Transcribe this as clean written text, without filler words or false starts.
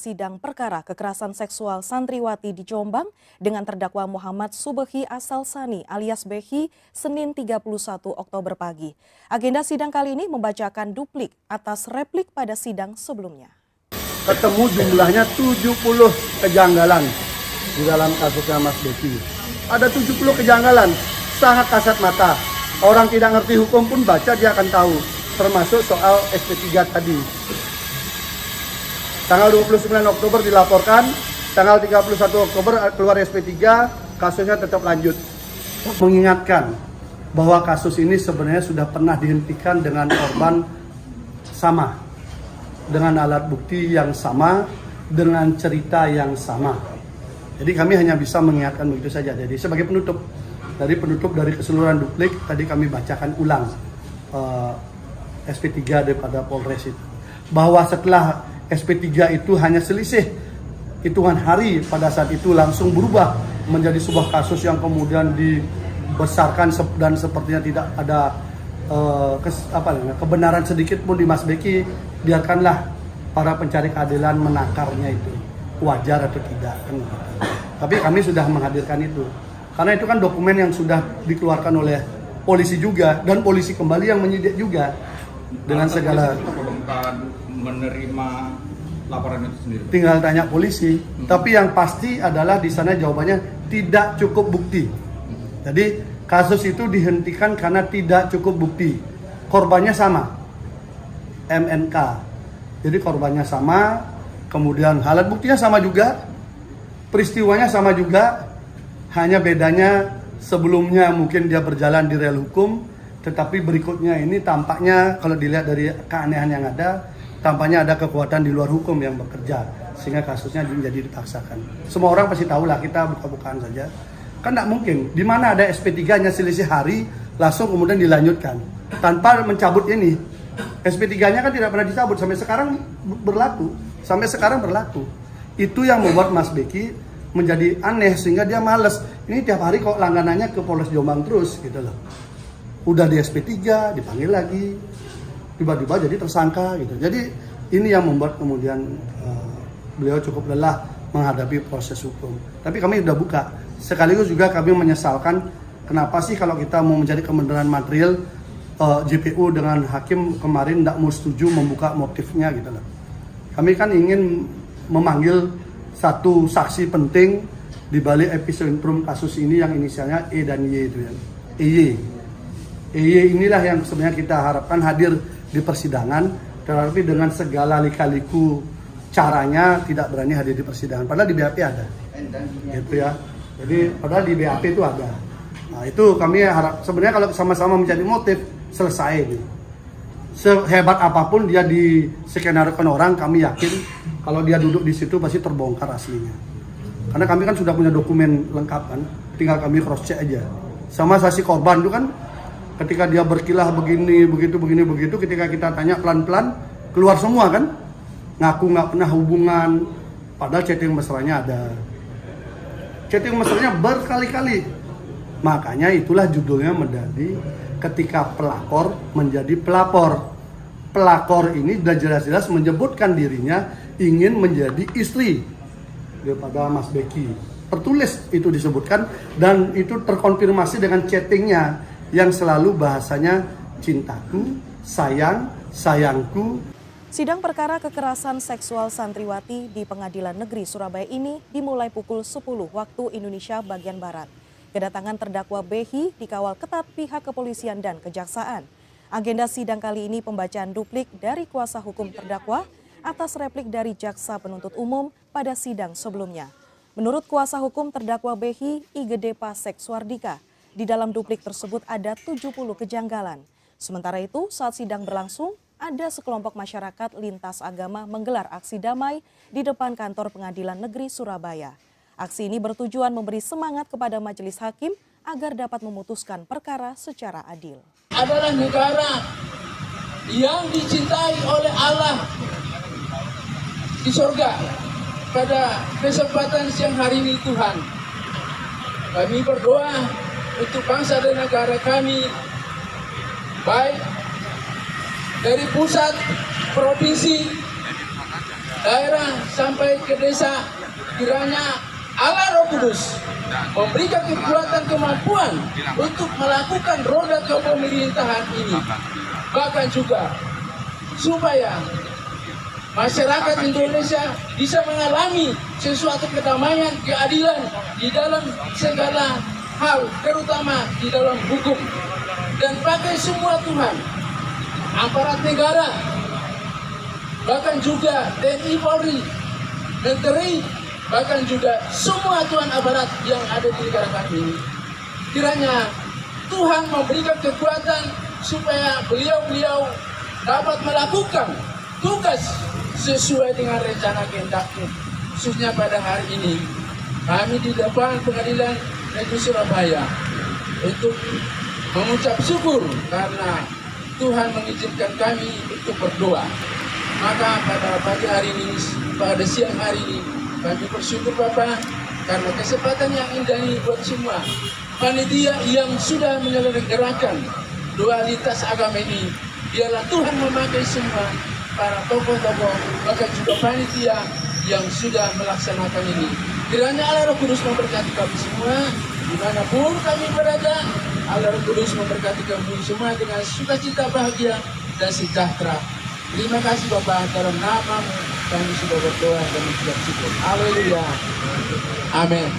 sidang perkara kekerasan seksual santriwati di Jombang dengan terdakwa Muhammad Subehi Asalsani alias Behi Senin 31 Oktober pagi. Agenda sidang kali ini membacakan duplik atas replik pada sidang sebelumnya. Ketemu jumlahnya 70 kejanggalan di dalam kasusnya Mas Behi. Ada 70 kejanggalan, sangat kasat mata. Orang tidak ngerti hukum pun baca dia akan tahu, termasuk soal SP3 tadi. Tanggal 29 Oktober dilaporkan, tanggal 31 Oktober keluar SP3, kasusnya tetap lanjut. Mengingatkan bahwa kasus ini sebenarnya sudah pernah dihentikan dengan korban sama, dengan alat bukti yang sama, dengan cerita yang sama. Jadi kami hanya bisa mengingatkan begitu saja. Jadi sebagai penutup dari keseluruhan duplik, tadi kami bacakan ulang SP3 daripada Polres itu. Bahwa setelah SP3 itu hanya selisih hitungan hari, pada saat itu langsung berubah menjadi sebuah kasus yang kemudian dibesarkan dan sepertinya tidak ada kebenaran sedikit pun di Mas Behi. Biarkanlah para pencari keadilan menakarnya itu wajar atau tidak. Tapi kami sudah menghadirkan itu karena itu kan dokumen yang sudah dikeluarkan oleh polisi juga, dan polisi kembali yang menyidik juga dengan segala menerima laporan itu sendiri. Tinggal tanya polisi. Tapi yang pasti adalah di sana jawabannya tidak cukup bukti. Jadi kasus itu dihentikan karena tidak cukup bukti. Korbannya sama, MNK. Jadi korbannya sama, kemudian alat buktinya sama juga, peristiwanya sama juga, hanya bedanya sebelumnya mungkin dia berjalan di rel hukum, tetapi berikutnya ini tampaknya kalau dilihat dari keanehan yang ada, tampaknya ada kekuatan di luar hukum yang bekerja, sehingga kasusnya menjadi dipaksakan. Semua orang pasti tahu lah, kita buka-bukaan saja. Kan tidak mungkin, di mana ada SP3 hanya selisih hari, langsung kemudian dilanjutkan. Tanpa mencabut ini, SP3-nya kan tidak pernah dicabut, sampai sekarang berlaku. Itu yang membuat Mas Behi menjadi aneh, sehingga dia males. Ini tiap hari kok langganannya ke Polres Jombang terus, gitu loh. Udah di SP3, dipanggil lagi, tiba-tiba jadi tersangka gitu. Jadi ini yang membuat kemudian beliau cukup lelah menghadapi proses hukum. Tapi kami sudah buka. Sekaligus juga kami menyesalkan kenapa sih kalau kita mau mencari kebenaran material, JPU dengan hakim kemarin tidak mau setuju membuka motifnya gitu loh. Kami kan ingin memanggil satu saksi penting di balik epicentrum kasus ini yang inisialnya E dan Y itu ya. EY inilah yang sebenarnya kita harapkan hadir di persidangan, tetapi dengan segala lika-liku caranya tidak berani hadir di persidangan. Padahal di BAP ada, gitu ya. Jadi padahal di BAP itu ada. Nah itu kami harap sebenarnya kalau sama-sama mencari motif selesai. Gitu. Sehebat apapun dia diskenariokan orang, kami yakin kalau dia duduk di situ pasti terbongkar aslinya. Karena kami kan sudah punya dokumen lengkap kan, tinggal kami cross check aja. Sama saksi korban itu kan. Ketika dia berkilah begini, begitu, ketika kita tanya pelan-pelan, keluar semua kan? Ngaku nggak pernah hubungan, padahal chatting mesranya ada. Chatting mesranya berkali-kali. Makanya itulah judulnya menjadi ketika pelakor menjadi pelapor. Pelakor ini sudah jelas-jelas menyebutkan dirinya ingin menjadi istri daripada Mas Behi. Tertulis itu disebutkan, dan itu terkonfirmasi dengan chattingnya yang selalu bahasanya cintaku, sayangku. Sidang perkara kekerasan seksual santriwati di Pengadilan Negeri Surabaya ini dimulai pukul 10 waktu Indonesia bagian Barat. Kedatangan terdakwa Behi dikawal ketat pihak kepolisian dan kejaksaan. Agenda sidang kali ini pembacaan duplik dari kuasa hukum terdakwa atas replik dari jaksa penuntut umum pada sidang sebelumnya. Menurut kuasa hukum terdakwa Behi, Igede Pasek Suardika, di dalam duplik tersebut ada 70 kejanggalan. Sementara itu, saat sidang berlangsung, ada sekelompok masyarakat lintas agama menggelar aksi damai di depan kantor Pengadilan Negeri Surabaya. Aksi ini bertujuan memberi semangat kepada majelis hakim agar dapat memutuskan perkara secara adil. Adalah negara yang dicintai oleh Allah di surga pada kesempatan siang hari ini Tuhan. Kami berdoa untuk bangsa dan negara kami, baik dari pusat, provinsi, daerah sampai ke desa, kiranya Allah Roh Kudus memberikan kekuatan kemampuan untuk melakukan roda kepemerintahan ini. Bahkan juga supaya masyarakat Indonesia bisa mengalami sesuatu kedamaian, keadilan di dalam segala hal, terutama di dalam hukum. Dan pakai semua Tuhan, aparat negara, bahkan juga TNI Polri, menteri, bahkan juga semua Tuhan aparat yang ada di negara kami ini. Kiranya Tuhan memberikan kekuatan supaya beliau-beliau dapat melakukan tugas sesuai dengan rencana kehendak-Mu. Khususnya pada hari ini, kami di depan Pengadilan Negeri Surabaya untuk mengucap syukur karena Tuhan mengizinkan kami untuk berdoa. Maka pada pagi hari ini, pada siang hari ini, kami bersyukur Bapak karena kesempatan yang indah ini buat semua panitia yang sudah menyelenggarakan dualitas agama ini. Biarlah Tuhan memakai semua para tokoh-tokoh, bahkan juga panitia yang sudah melaksanakan ini. Kiranya Allah Roh Kudus memberkati kami semua, dimanapun kami berada. Allah Roh Kudus memberkati kami semua dengan sukacita, bahagia, dan sejahtera. Terima kasih Bapak, dalam nama-Mu kami sudah berdoa dan mengucap syukur. Haleluya. Amin.